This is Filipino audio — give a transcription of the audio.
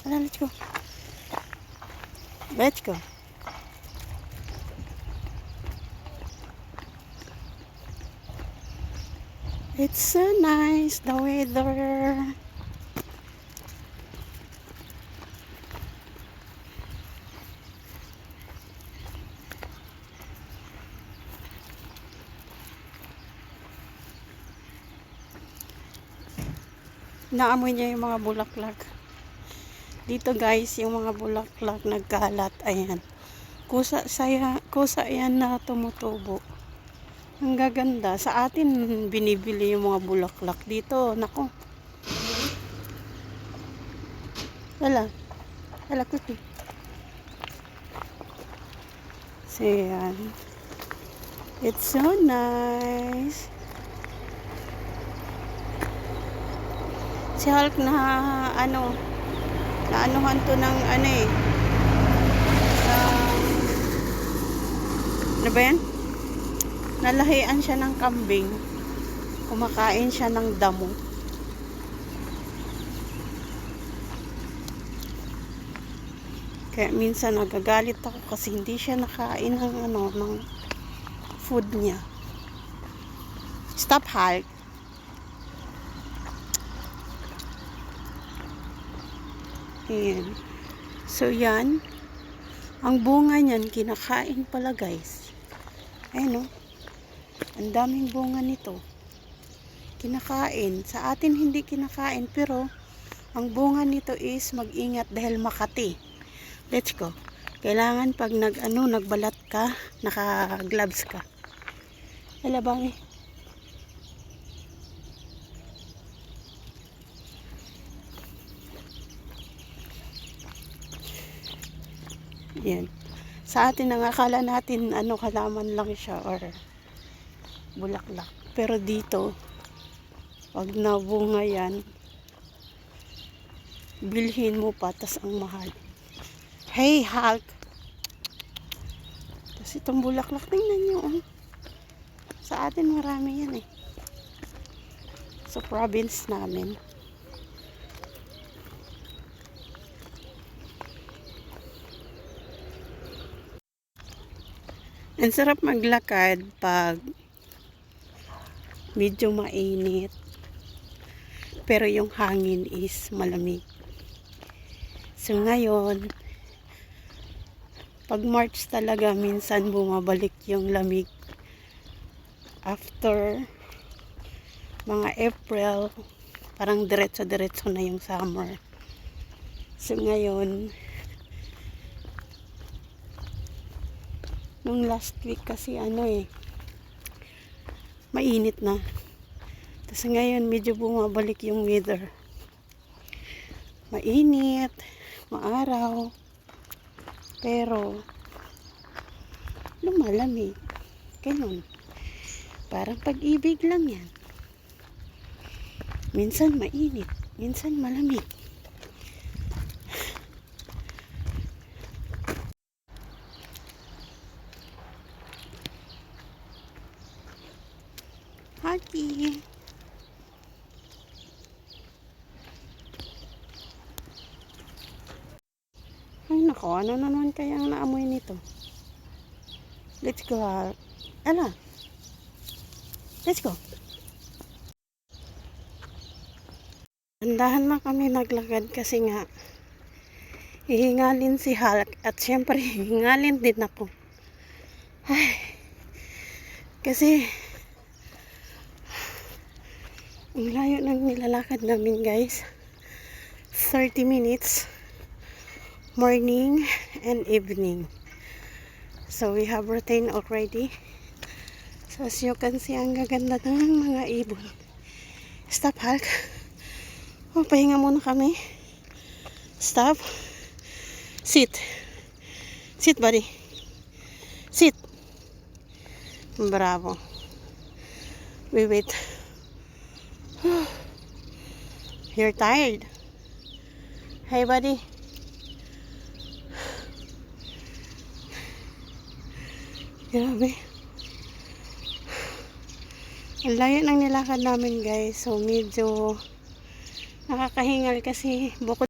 Tara, let's go. Let's go. It's so nice, the weather. Naamoy niya yung mga bulaklak. Dito guys, yung mga bulaklak nagkalat. Ayan. Kusa yan na tumutubo. Ang gaganda. Sa atin, binibili yung mga bulaklak. Dito, nako. Wala. Wala cookie. So, yan. It's so nice. Si Hulk na naanuhan to ng ano ba yan? Nalahian siya ng kambing. Kumakain siya ng damo. Kaya minsan nagagalit ako kasi hindi siya nakain ng ng food niya. Stop, Hulk. Ayan. So, yan. Ang bunga niyan, kinakain pala, guys. Ayan, oh. Ang daming bunga nito. Kinakain. Sa atin, hindi kinakain. Pero, ang bunga nito is mag-ingat dahil makati. Let's go. Kailangan pag nagbalat ka, naka-gloves ka. Hala, bang yan. Sa atin, akala natin halaman lang siya or bulaklak. Pero dito, pag nabunga yan, bilhin mo pa, tas ang mahal. Hey, Hulk! Tas itong bulaklak, tingnan nyo. Oh. Sa atin, marami yan eh. Sa province namin. Ang sarap maglakad pag medyo mainit. Pero yung hangin is malamig. So ngayon, pag March talaga, minsan bumabalik yung lamig. After mga April, parang diretso-diretso na yung summer. So ngayon, nung last week kasi mainit na. Tapos ngayon medyo bumabalik yung weather. Mainit, maaraw, pero lumalamig. Ganun. Parang pag-ibig lang yan. Minsan mainit, minsan malamig. Haki. Ay nako, ano naman kaya ang naamoy nito? Let's go. Ala. Let's go. Andahan na kami naglakad kasi nga hihingalin si Hulk at syempre hihingalin din ako. Ay. Kasi ang layo ng nilalakad namin guys. 30 minutes. Morning and evening. So we have routine already. So as you can see, ang gaganda ng mga ibon. Stop, Hulk. Oh, pahinga muna kami. Stop. Sit. Sit, buddy. Sit. Bravo. We wait. You're tired. Hey, buddy. Grabe. Ang layo ng nilakad namin guys. So medyo nakakahingal kasi bukod